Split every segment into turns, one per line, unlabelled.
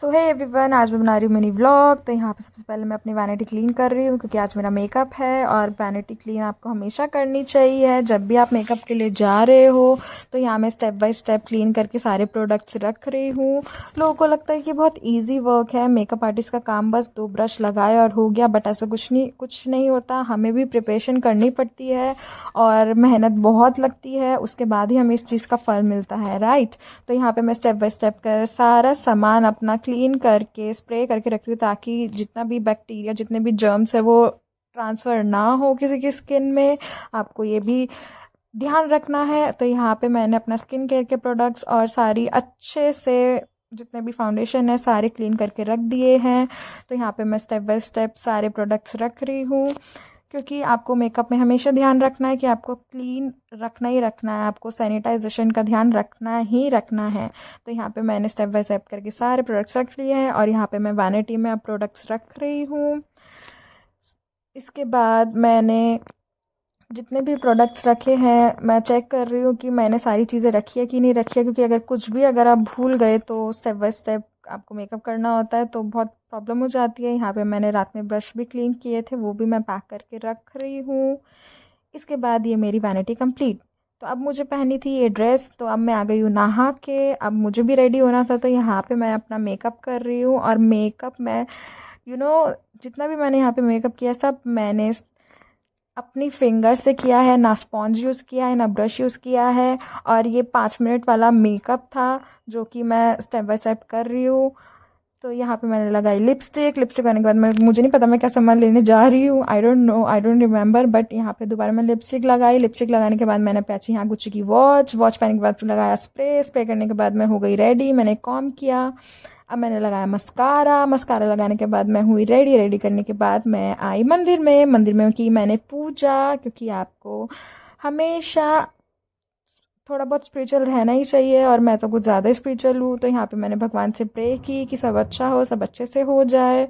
सो hey everyone, आज मैं बना रही हूँ मिनी व्लॉग। तो यहाँ पे सबसे पहले मैं अपनी वैनिटी क्लीन कर रही हूँ क्योंकि आज मेरा मेकअप है और वैनिटी क्लीन आपको हमेशा करनी चाहिए जब भी आप मेकअप के लिए जा रहे हो। तो यहाँ मैं स्टेप बाय स्टेप क्लीन करके सारे प्रोडक्ट्स रख रही हूँ। लोगों को लगता है कि बहुत ईजी वर्क है, मेकअप आर्टिस्ट का काम बस 2 ब्रश लगाए और हो गया, बट ऐसा कुछ नहीं होता। हमें भी प्रिपरेशन करनी पड़ती है और मेहनत बहुत लगती है, उसके बाद ही हमें इस चीज़ का फल मिलता है, राइट। तो यहाँ पे मैं स्टेप बाय स्टेप कर सारा सामान अपना क्लीन करके स्प्रे करके रख रही हूँ ताकि जितना भी बैक्टीरिया, जितने भी जर्म्स है वो ट्रांसफ़र ना हो किसी की स्किन में। आपको ये भी ध्यान रखना है। तो यहाँ पे मैंने अपना स्किन केयर के प्रोडक्ट्स और सारी अच्छे से जितने भी फाउंडेशन है सारे क्लीन करके रख दिए हैं। तो यहाँ पे मैं स्टेप बाय स्टेप सारे प्रोडक्ट्स रख रही हूँ क्योंकि आपको मेकअप में हमेशा ध्यान रखना है कि आपको क्लीन रखना ही रखना है, आपको सैनिटाइजेशन का ध्यान रखना ही रखना है। तो यहाँ पे मैंने स्टेप बाय स्टेप करके सारे प्रोडक्ट्स रख लिए हैं और यहाँ पे मैं वैनिटी में अब प्रोडक्ट्स रख रही हूँ। इसके बाद मैंने जितने भी प्रोडक्ट्स रखे हैं मैं चेक कर रही हूँ कि मैंने सारी चीज़ें रखी है कि नहीं रखी है, क्योंकि अगर कुछ भी अगर आप भूल गए तो स्टेप बाय स्टेप आपको मेकअप करना होता है तो बहुत प्रॉब्लम हो जाती है। यहाँ पे मैंने रात में ब्रश भी क्लीन किए थे, वो भी मैं पैक करके रख रही हूँ। इसके बाद ये मेरी वैनिटी कंप्लीट। तो अब मुझे पहनी थी ये ड्रेस, तो अब मैं आ गई हूँ नहा के, अब मुझे भी रेडी होना था। तो यहाँ पे मैं अपना मेकअप कर रही हूँ और मेकअप मैं जितना भी मैंने यहाँ पे मेकअप किया सब मैंने अपनी फिंगर से किया है, ना स्पॉन्ज यूज़ किया है ना ब्रश यूज़ किया है। और ये 5 मिनट वाला मेकअप था जो कि मैं स्टेप बाय स्टेप कर रही हूँ। तो यहाँ पे मैंने लगाई लिपस्टिक। लिपस्टिक करने के बाद मुझे नहीं पता मैं क्या सामान लेने जा रही हूँ, I don't know, I don't remember, but यहाँ पे दोबारा मैं लिपस्टिक लगाई। लिपस्टिक लगाने के बाद मैंने पहची यहाँ गुच्ची की वॉच पहनने के बाद फिर लगाया स्प्रे करने के बाद मैं हो गई रेडी, मैंने कॉम किया। अब मैंने लगाया मस्कारा लगाने के बाद मैं हुई रेडी करने के बाद मैं आई मंदिर में की मैंने पूजा, क्योंकि आपको हमेशा थोड़ा बहुत स्पिरिचुअल रहना ही चाहिए और मैं तो कुछ ज़्यादा स्पिरिचुअल हूँ। तो यहाँ पे मैंने भगवान से प्रे की कि सब अच्छा हो, सब अच्छे से हो जाए,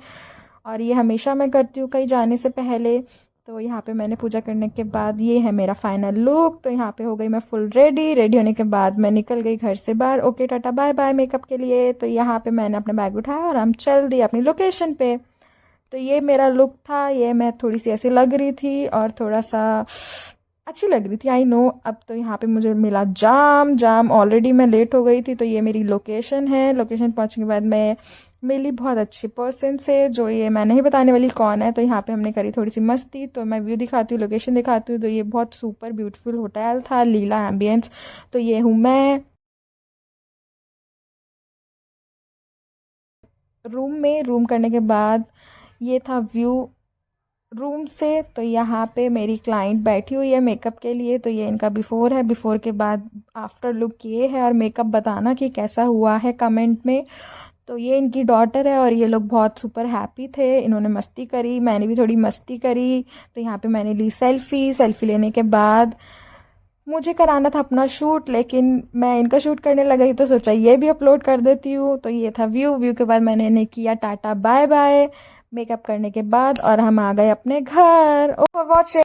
और ये हमेशा मैं करती हूँ कहीं जाने से पहले। तो यहाँ पे मैंने पूजा करने के बाद ये है मेरा फाइनल लुक। तो यहाँ पे हो गई मैं फुल रेडी होने के बाद मैं निकल गई घर से बाहर। Okay tata bye bye makeup के लिए। तो यहाँ पे मैंने अपना बैग उठाया और हम चल दिए अपनी लोकेशन पे। तो ये मेरा लुक था, ये मैं थोड़ी सी ऐसी लग रही थी और थोड़ा सा अच्छी लग रही थी, आई नो। अब तो यहाँ पे मुझे मिला जाम, ऑलरेडी मैं लेट हो गई थी। तो ये मेरी लोकेशन है। लोकेशन पहुँचने के बाद मैं मिली बहुत अच्छी पर्सन से, जो ये मैं नहीं बताने वाली कौन है। तो यहाँ पे हमने करी थोड़ी सी मस्ती। तो मैं व्यू दिखाती हूँ, लोकेशन दिखाती हूँ। तो ये बहुत सुपर ब्यूटीफुल होटल था, लीला एम्बियंस। तो ये हूँ मैं रूम करने के बाद ये था व्यू रूम से। तो यहाँ पे मेरी क्लाइंट बैठी हुई है मेकअप के लिए। तो ये इनका बिफोर है, बिफोर के बाद आफ्टर लुक ये है। और मेकअप बताना कि कैसा हुआ है कमेंट में। तो ये इनकी डॉटर है और ये लोग बहुत सुपर हैप्पी थे, इन्होंने मस्ती करी, मैंने भी थोड़ी मस्ती करी। तो यहाँ पे मैंने ली सेल्फी लेने के बाद मुझे कराना था अपना शूट, लेकिन मैं इनका शूट करने लगी तो सोचा ये भी अपलोड कर देती हूँ। तो ये था व्यू के बाद मैंने इन्हें किया टाटा बाय बाय मेकअप करने के बाद और हम आ गए अपने घर। Over watching.